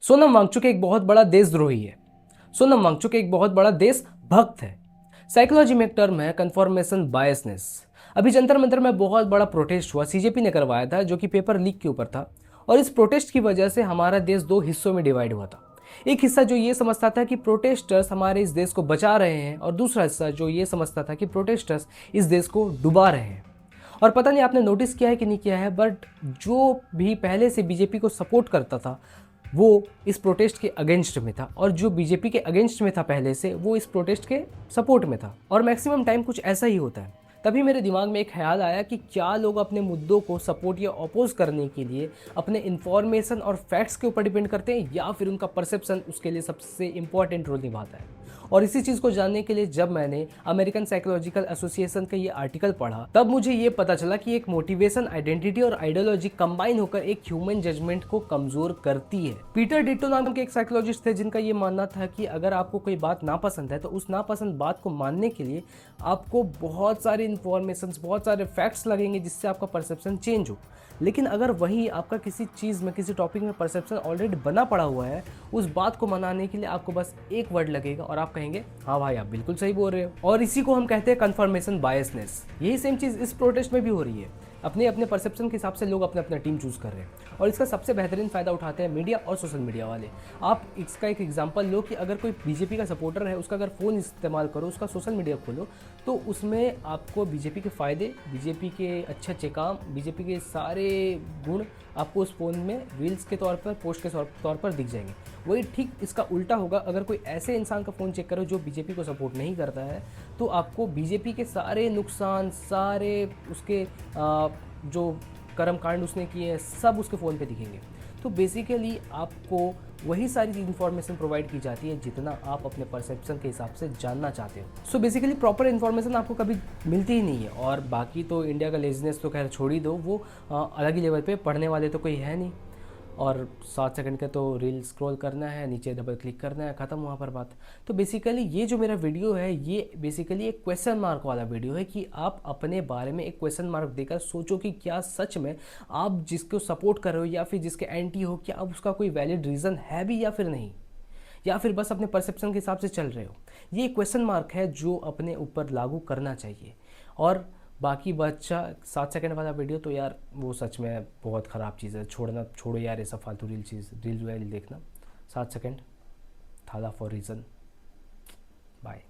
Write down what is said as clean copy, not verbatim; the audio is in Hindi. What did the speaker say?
सोनम वांगचुक एक बहुत बड़ा देशद्रोही है। सोनम वांगचुक एक बहुत बड़ा देशभक्त है। साइकोलॉजी में एक टर्म है कन्फर्मेशन बायसनेस। अभी जंतर मंतर में बहुत बड़ा प्रोटेस्ट हुआ, सीजेपी ने करवाया था, जो कि पेपर लीक के ऊपर था। और इस प्रोटेस्ट की वजह से हमारा देश दो हिस्सों में डिवाइड हुआ था। एक हिस्सा जो ये समझता था कि प्रोटेस्टर्स हमारे इस देश को बचा रहे हैं, और दूसरा हिस्सा जो ये समझता था कि प्रोटेस्टर्स इस देश को डुबा रहे हैं। और पता नहीं आपने नोटिस किया है कि नहीं किया है, बट जो भी पहले से बीजेपी को सपोर्ट करता था वो इस प्रोटेस्ट के अगेंस्ट में था, और जो बीजेपी के अगेंस्ट में था पहले से, वो इस प्रोटेस्ट के सपोर्ट में था। और मैक्सिमम टाइम कुछ ऐसा ही होता है। तभी मेरे दिमाग में एक ख्याल आया कि क्या लोग अपने मुद्दों को सपोर्ट या अपोज करने के लिए अपने इन्फॉर्मेशन और फैक्ट्स के ऊपर डिपेंड करते हैं, या फिर उनका परसेप्शन उसके लिए सबसे इंपॉर्टेंट रोल निभाता है। और इसी चीज़ को जानने के लिए जब मैंने अमेरिकन साइकोलॉजिकल एसोसिएशन का ये आर्टिकल पढ़ा, तब मुझे ये पता चला कि एक मोटिवेशन, आइडेंटिटी और आइडियोलॉजी कंबाइन होकर एक ह्यूमन जजमेंट को कमजोर करती है। पीटर डिटो नाम के एक साइकोलॉजिस्ट थे, जिनका ये मानना था कि अगर आपको कोई बात नापसंद है तो उस नापसंद बात को मानने के लिए आपको बहुत सारे इन्फॉर्मेशन, बहुत सारे फैक्ट्स लगेंगे जिससे आपका परसेप्शन चेंज हो। लेकिन अगर वही आपका किसी चीज़ में, किसी टॉपिक में परसेप्शन ऑलरेडी बना पड़ा हुआ है, उस बात को मनाने के लिए आपको बस एक वर्ड लगेगा और आप कहेंगे हाँ भाई आप बिल्कुल सही बोल रहे हो। और इसी को हम कहते हैं कन्फर्मेशन बायसनेस। यही सेम चीज़ इस प्रोटेस्ट में भी हो रही है। अपने अपने परसेप्शन के हिसाब से लोग अपने अपना टीम चूज़ कर रहे हैं, और इसका सबसे बेहतरीन फ़ायदा उठाते हैं मीडिया और सोशल मीडिया वाले। आप इसका एक एग्जांपल लो कि अगर कोई बीजेपी का सपोर्टर है, उसका अगर फ़ोन इस्तेमाल करो, उसका सोशल मीडिया खोलो, तो उसमें आपको बीजेपी के फ़ायदे, बीजेपी के अच्छे अच्छे काम, बीजेपी के सारे गुण आपको उस फ़ोन में रील्स के तौर पर, पोस्ट के तौर पर दिख जाएंगे। वही ठीक इसका उल्टा होगा अगर कोई ऐसे इंसान का फ़ोन चेक करो जो बीजेपी को सपोर्ट नहीं करता है, तो आपको बीजेपी के सारे नुकसान, सारे उसके जो कर्मकांड उसने किए हैं, सब उसके फ़ोन पे दिखेंगे। तो बेसिकली आपको वही सारी इन्फॉर्मेशन प्रोवाइड की जाती है जितना आप अपने परसेप्शन के हिसाब से जानना चाहते हो। सो बेसिकली प्रॉपर इन्फॉर्मेशन आपको कभी मिलती ही नहीं है। और बाकी तो इंडिया का लेजीनेस तो खैर छोड़ ही दो, वो अलग ही लेवल पे, पढ़ने वाले तो कोई है नहीं। और 7 सेकंड का तो रील स्क्रॉल करना है, नीचे डबल क्लिक करना है, ख़त्म वहाँ पर बात। तो बेसिकली ये जो मेरा वीडियो है, ये बेसिकली एक क्वेश्चन मार्क वाला वीडियो है कि आप अपने बारे में एक क्वेश्चन मार्क देकर सोचो कि क्या सच में आप जिसको सपोर्ट कर रहे हो या फिर जिसके एंटी हो, क्या अब उसका कोई वैलिड रीज़न है भी या फिर नहीं, या फिर बस अपने परसेप्शन के हिसाब से चल रहे हो। ये क्वेश्चन मार्क है जो अपने ऊपर लागू करना चाहिए। और बाकी बच्चा 7 सेकंड वाला वीडियो तो यार वो सच में बहुत ख़राब चीज़ है। छोड़ो यार ये सब फालतू रील देखना। 7 सेकंड थाला फॉर रीज़न। बाय।